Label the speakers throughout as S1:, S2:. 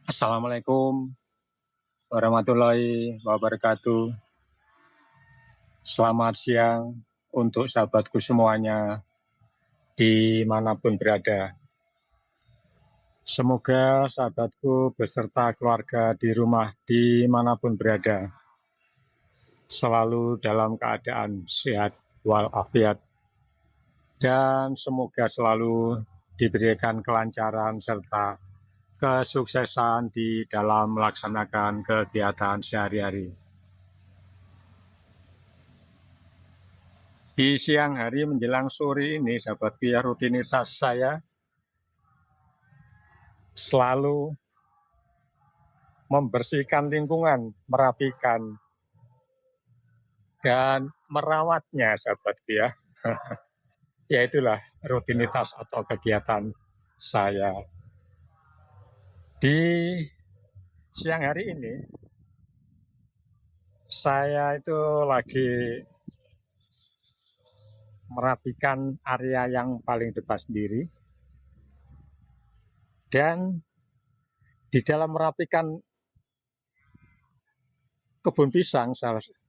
S1: Assalamualaikum warahmatullahi wabarakatuh. Selamat siang untuk sahabatku semuanya dimanapun berada. Semoga sahabatku beserta keluarga di rumah dimanapun berada selalu dalam keadaan sehat walafiat dan semoga selalu diberikan kelancaran serta kesuksesan di dalam melaksanakan kegiatan sehari-hari. Di siang hari menjelang sore ini, sahabat ya, rutinitas saya selalu membersihkan lingkungan, merapikan, dan merawatnya, sahabat ya. Ya itulah rutinitas atau kegiatan saya. Di siang hari ini, saya itu lagi merapikan area yang paling depan sendiri. Dan di dalam merapikan kebun pisang,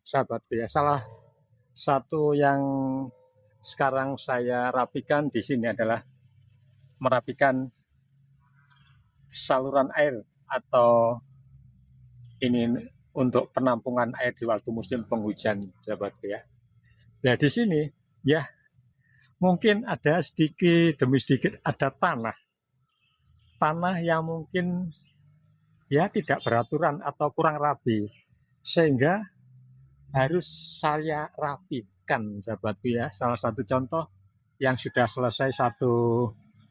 S1: sahabat ya, salah satu yang sekarang saya rapikan di sini adalah merapikan saluran air atau ini untuk penampungan air di waktu musim penghujan, sahabat ya. Nah di sini ya mungkin ada sedikit demi sedikit ada tanah yang mungkin ya tidak beraturan atau kurang rapi, sehingga harus saya rapikan, sahabatku ya. Salah satu contoh yang sudah selesai satu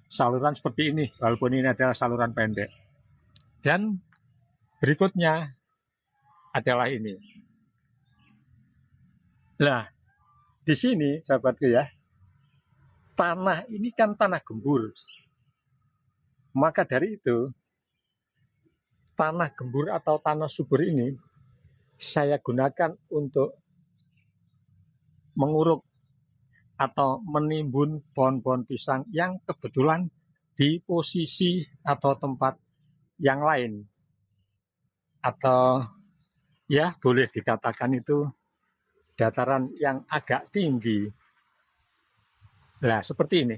S1: saluran seperti ini, walaupun ini adalah saluran pendek. Dan berikutnya adalah ini. Nah, di sini sahabatku ya, tanah ini kan tanah gembur. Maka dari itu, tanah gembur atau tanah subur ini saya gunakan untuk menguruk atau menimbun pohon-pohon pisang yang kebetulan di posisi atau tempat yang lain, atau ya boleh dikatakan itu dataran yang agak tinggi. Nah seperti ini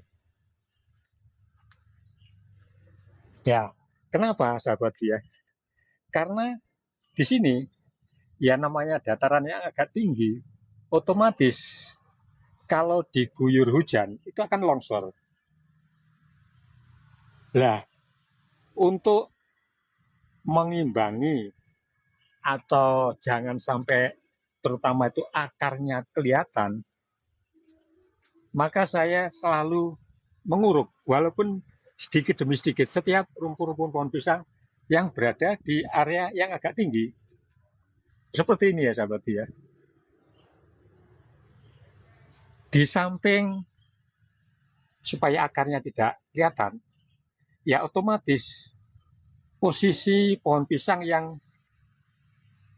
S1: ya. Kenapa sahabat ya? Karena di sini ya namanya dataran yang agak tinggi, otomatis kalau diguyur hujan itu akan longsor. Nah untuk mengimbangi atau jangan sampai terutama itu akarnya kelihatan, maka saya selalu menguruk walaupun sedikit demi sedikit setiap rumpun-rumpun pohon pisang yang berada di area yang agak tinggi. Seperti ini ya sahabat ya. Di samping supaya akarnya tidak kelihatan, ya otomatis posisi pohon pisang yang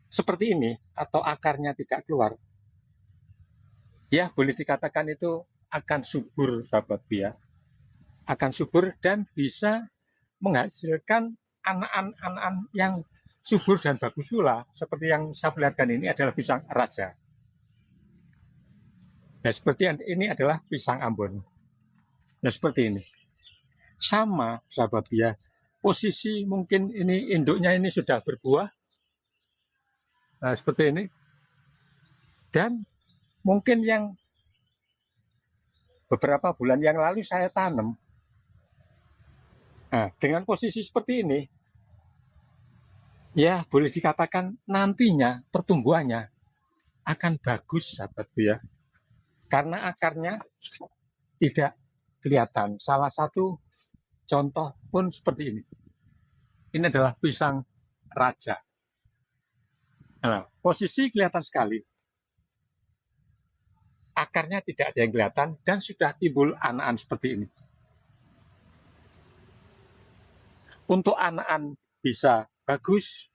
S1: seperti ini atau akarnya tidak keluar, ya boleh dikatakan itu akan subur, sahabat ya. Akan subur dan bisa menghasilkan anak-anak yang subur dan bagus pula. Seperti yang saya perlihatkan ini adalah pisang raja. Nah seperti ini adalah pisang Ambon. Nah seperti ini. Sama sahabat ya. Posisi mungkin ini induknya ini sudah berbuah. Nah seperti ini. Dan mungkin yang beberapa bulan yang lalu saya tanam. Nah, dengan posisi seperti ini, ya boleh dikatakan nantinya pertumbuhannya akan bagus, sahabat ya. Karena akarnya tidak kelihatan. Salah satu contoh pun seperti ini. Ini adalah pisang raja. Nah, posisi kelihatan sekali. Akarnya tidak ada yang kelihatan dan sudah timbul anakan seperti ini. Untuk anakan bisa bagus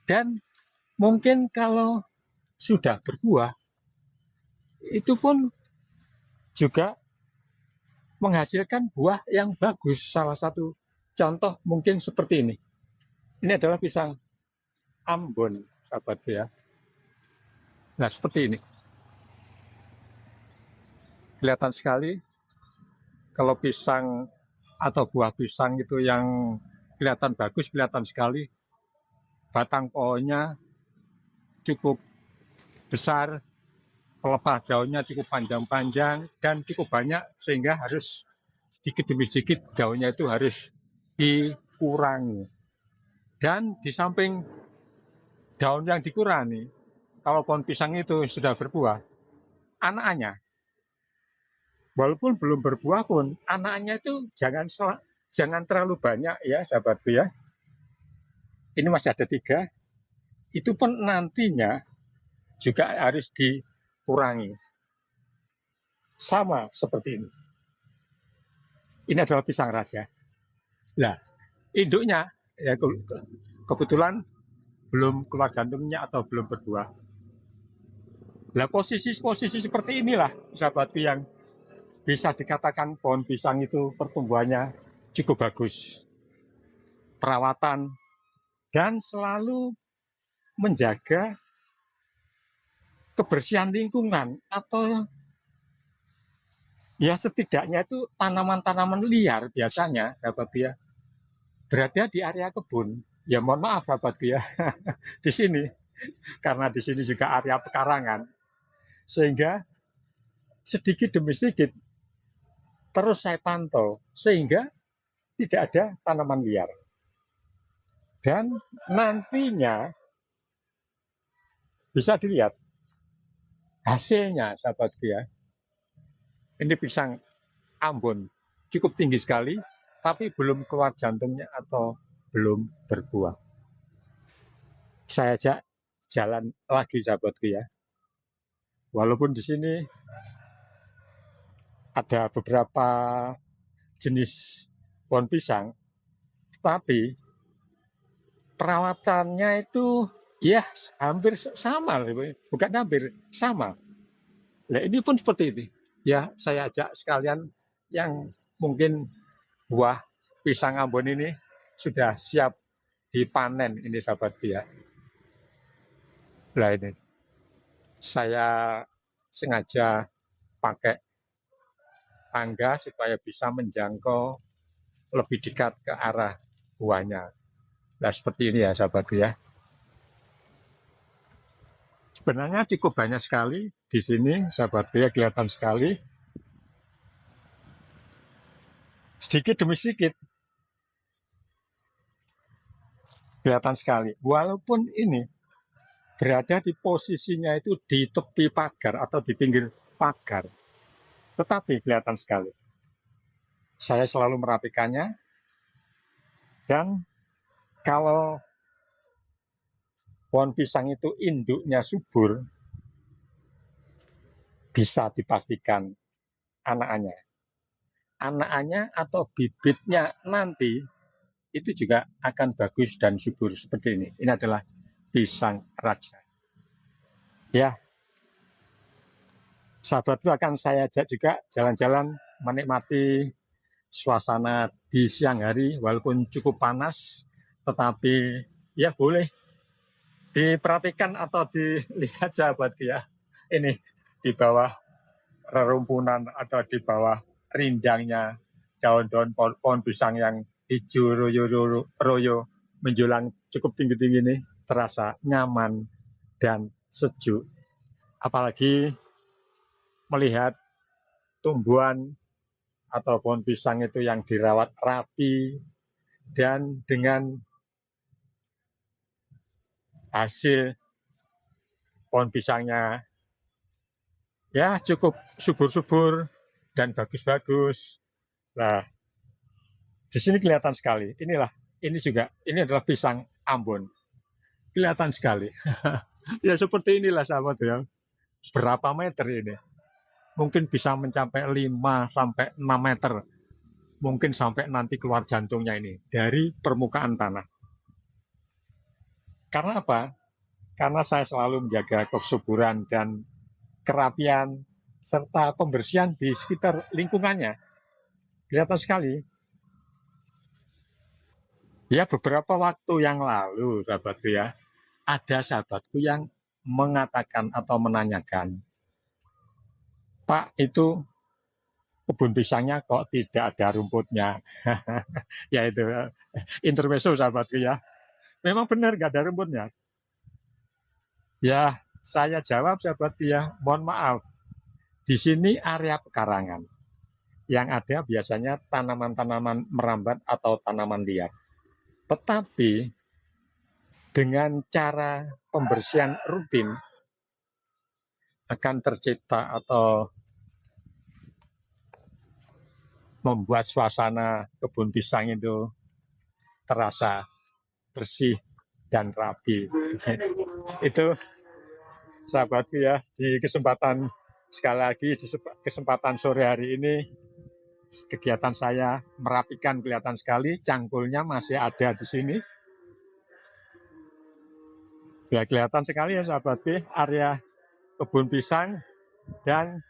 S1: dan mungkin kalau sudah berbuah itu pun juga menghasilkan buah yang bagus. Salah satu contoh mungkin seperti ini. Ini adalah pisang Ambon, sahabat ya. Nah, seperti ini. Kelihatan sekali kalau pisang atau buah pisang itu yang kelihatan bagus, kelihatan sekali. Batang pohonnya cukup besar, pelepah daunnya cukup panjang-panjang, dan cukup banyak, sehingga harus sedikit demi sedikit daunnya itu harus dikurangi. Dan di samping daun yang dikurangi, kalau pohon pisang itu sudah berbuah, anaknya, walaupun belum berbuah pun, anaknya itu jangan terlalu banyak ya sahabatku ya. Ini masih ada 3, itu pun nantinya juga harus dikurangi. Sama seperti ini. Ini adalah pisang raja. Nah, induknya ya kebetulan belum keluar jantungnya atau belum berbuah. Nah, posisi seperti inilah sahabatku yang bisa dikatakan pohon pisang itu pertumbuhannya cukup bagus. Perawatan dan selalu menjaga kebersihan lingkungan atau ya setidaknya itu tanaman-tanaman liar biasanya sahabat ya berada di area kebun. Ya mohon maaf sahabat ya di sini karena di sini juga area pekarangan sehingga sedikit demi sedikit terus saya pantau sehingga tidak ada tanaman liar. Dan nantinya bisa dilihat hasilnya sahabat ya. Ini pisang Ambon cukup tinggi sekali, tapi belum keluar jantungnya atau belum berbuah. Saya ajak jalan lagi sahabatku ya. Walaupun di sini ada beberapa jenis pohon pisang, tapi perawatannya itu ya hampir sama, bukan hampir sama. Nah ini pun seperti ini. Ya saya ajak sekalian yang mungkin buah pisang Ambon ini sudah siap dipanen ini sahabat ya. Nah ini saya sengaja pakai tangga supaya bisa menjangkau lebih dekat ke arah buahnya. Nah seperti ini ya sahabat ya. Sebenarnya cukup banyak sekali di sini sahabat ya, kelihatan sekali. Sedikit demi sedikit kelihatan sekali. Walaupun ini berada di posisinya itu di tepi pagar atau di pinggir pagar, tetapi kelihatan sekali. Saya selalu merapikannya, dan kalau pohon pisang itu induknya subur, bisa dipastikan anaknya atau bibitnya nanti itu juga akan bagus dan subur seperti ini. Ini adalah pisang raja. Ya, sahabatku akan saya ajak juga jalan-jalan menikmati suasana di siang hari walaupun cukup panas, tetapi ya boleh diperhatikan atau dilihat sahabatku ya. Ini di bawah rerumpunan atau di bawah rindangnya daun-daun pohon pisang yang hijau royo menjulang cukup tinggi-tinggi ini terasa nyaman dan sejuk. Apalagi melihat tumbuhan atau pohon pisang itu yang dirawat rapi dan dengan hasil pohon pisangnya ya cukup subur-subur dan bagus-bagus. Nah, di sini kelihatan sekali. Ini adalah pisang Ambon. Kelihatan sekali. Ya seperti inilah sahabat ya. Berapa meter ini? Mungkin bisa mencapai 5 sampai 6 meter. Mungkin sampai nanti keluar jantungnya ini dari permukaan tanah. Karena apa? Karena saya selalu menjaga kesuburan dan kerapian serta pembersihan di sekitar lingkungannya. Kelihatan sekali. Ya beberapa waktu yang lalu, sahabatku ya, ada sahabatku yang mengatakan atau menanyakan, Pak, itu kebun pisangnya kok tidak ada rumputnya? Ya itu intermezzo sahabatku ya. Memang benar nggak ada rumputnya. Ya, saya jawab sahabatku ya, mohon maaf. Di sini area pekarangan. Yang ada biasanya tanaman-tanaman merambat atau tanaman liar. Tetapi dengan cara pembersihan rutin akan tercipta atau membuat suasana kebun pisang itu terasa bersih dan rapi. Itu sahabatku ya, di kesempatan sekali lagi di kesempatan sore hari ini kegiatan saya merapikan kelihatan sekali, cangkulnya masih ada di sini. Ya kelihatan sekali ya sahabatku, area kebun pisang, dan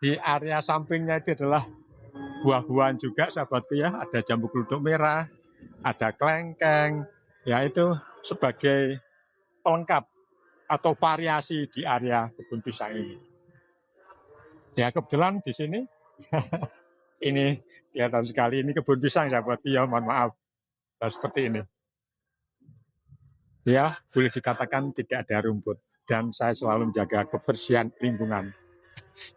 S1: di area sampingnya itu adalah buah-buahan juga sahabatku ya, ada jambu geluduk merah, ada kelengkeng, ya itu sebagai pelengkap atau variasi di area kebun pisang ini. Ya kebetulan di sini ini kelihatan sekali ini kebun pisang sahabatku ya, mohon maaf seperti ini. Ya boleh dikatakan tidak ada rumput dan saya selalu menjaga kebersihan lingkungan.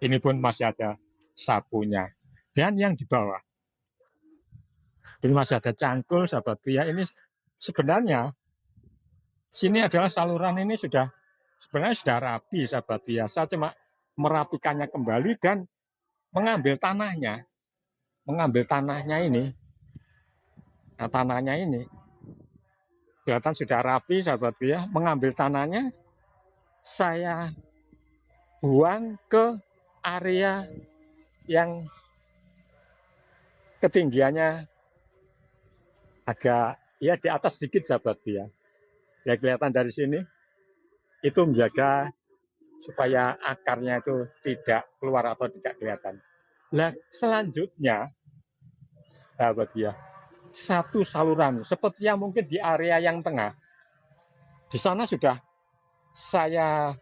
S1: Ini pun masih ada sapunya. Dan yang di bawah ini masih ada cangkul sahabatku ya. Ini sebenarnya sini adalah saluran ini sebenarnya sudah rapi sahabatku ya. Saya cuma merapikannya kembali dan mengambil tanahnya. Mengambil tanahnya ini. Nah, tanahnya ini kelihatan sudah rapi sahabatku ya. Mengambil tanahnya saya buang ke area yang ketinggiannya agak ya di atas sedikit sahabatku ya. Ya kelihatan dari sini itu menjaga supaya akarnya itu tidak keluar atau tidak kelihatan. Nah selanjutnya sahabatku ya, satu saluran seperti yang mungkin di area yang tengah. Di sana sudah saya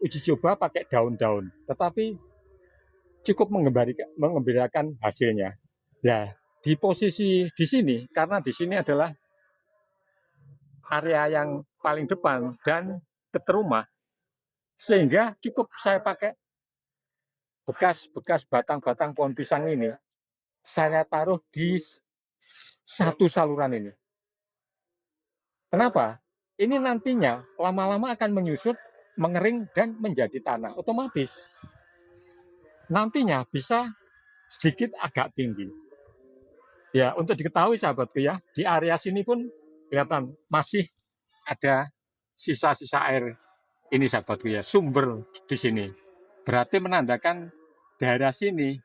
S1: uji coba pakai daun-daun, tetapi cukup mengembirakan hasilnya. Ya, di posisi di sini, karena di sini adalah area yang paling depan dan dekat rumah, sehingga cukup saya pakai bekas-bekas batang-batang pohon pisang ini, saya taruh di satu saluran ini. Kenapa? Ini nantinya lama-lama akan menyusut, mengering, dan menjadi tanah. Otomatis nantinya bisa sedikit agak tinggi. Ya, untuk diketahui sahabatku ya, di area sini pun kelihatan masih ada sisa-sisa air ini sahabatku ya, sumber di sini. Berarti menandakan daerah sini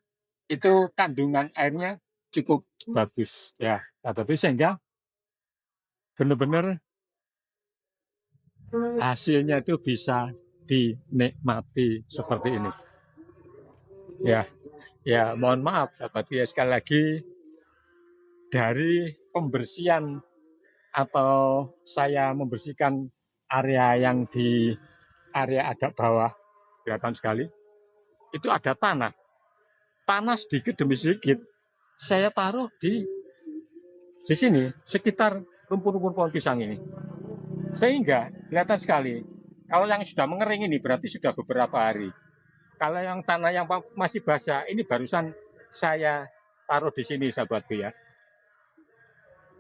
S1: itu kandungan airnya cukup bagus ya, sahabatku, sehingga benar-benar hasilnya itu bisa dinikmati seperti ini. Ya, ya mohon maaf sahabatku ya, sekali lagi dari pembersihan atau saya membersihkan area yang di area agak bawah, kelihatan sekali, itu ada tanah. Tanah sedikit demi sedikit saya taruh di sini, sekitar rumpun-rumpun pohon pisang ini. Sehingga kelihatan sekali, kalau yang sudah mengering ini berarti sudah beberapa hari. Kalau yang tanah yang masih basah, ini barusan saya taruh di sini sahabatku ya.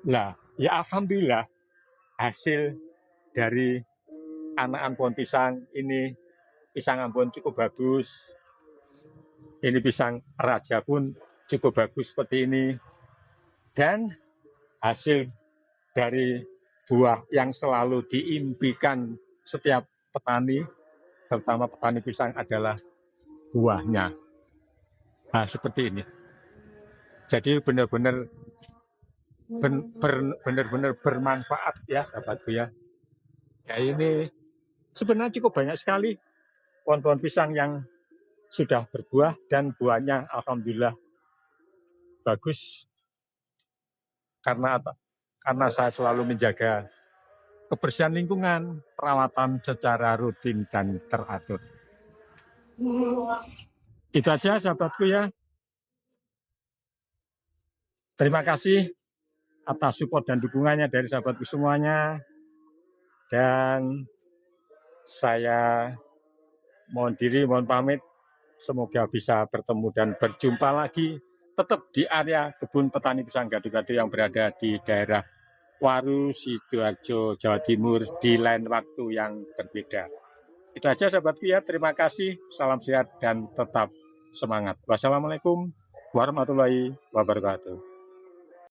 S1: Nah, ya alhamdulillah hasil dari anakan pohon pisang ini, pisang Ambon cukup bagus. Ini pisang raja pun cukup bagus seperti ini. Dan hasil dari buah yang selalu diimpikan setiap petani, terutama petani pisang, adalah buahnya. Nah, seperti ini. Jadi benar-benar benar-benar bermanfaat ya, sahabatku ya. Ya ini sebenarnya cukup banyak sekali pohon-pohon pisang yang sudah berbuah dan buahnya alhamdulillah bagus. Karena apa? karena saya selalu menjaga kebersihan lingkungan, perawatan secara rutin dan teratur. Itu aja sahabatku ya. Terima kasih atas support dan dukungannya dari sahabatku semuanya. Dan saya mohon diri, mohon pamit. Semoga bisa bertemu dan berjumpa lagi tetap di area kebun petani pisang gado-gado yang berada di daerah Waru, Sidoarjo, Jawa Timur di lain waktu yang berbeda. Itu aja sahabatku ya, terima kasih, salam sehat dan tetap semangat. Wassalamualaikum warahmatullahi wabarakatuh.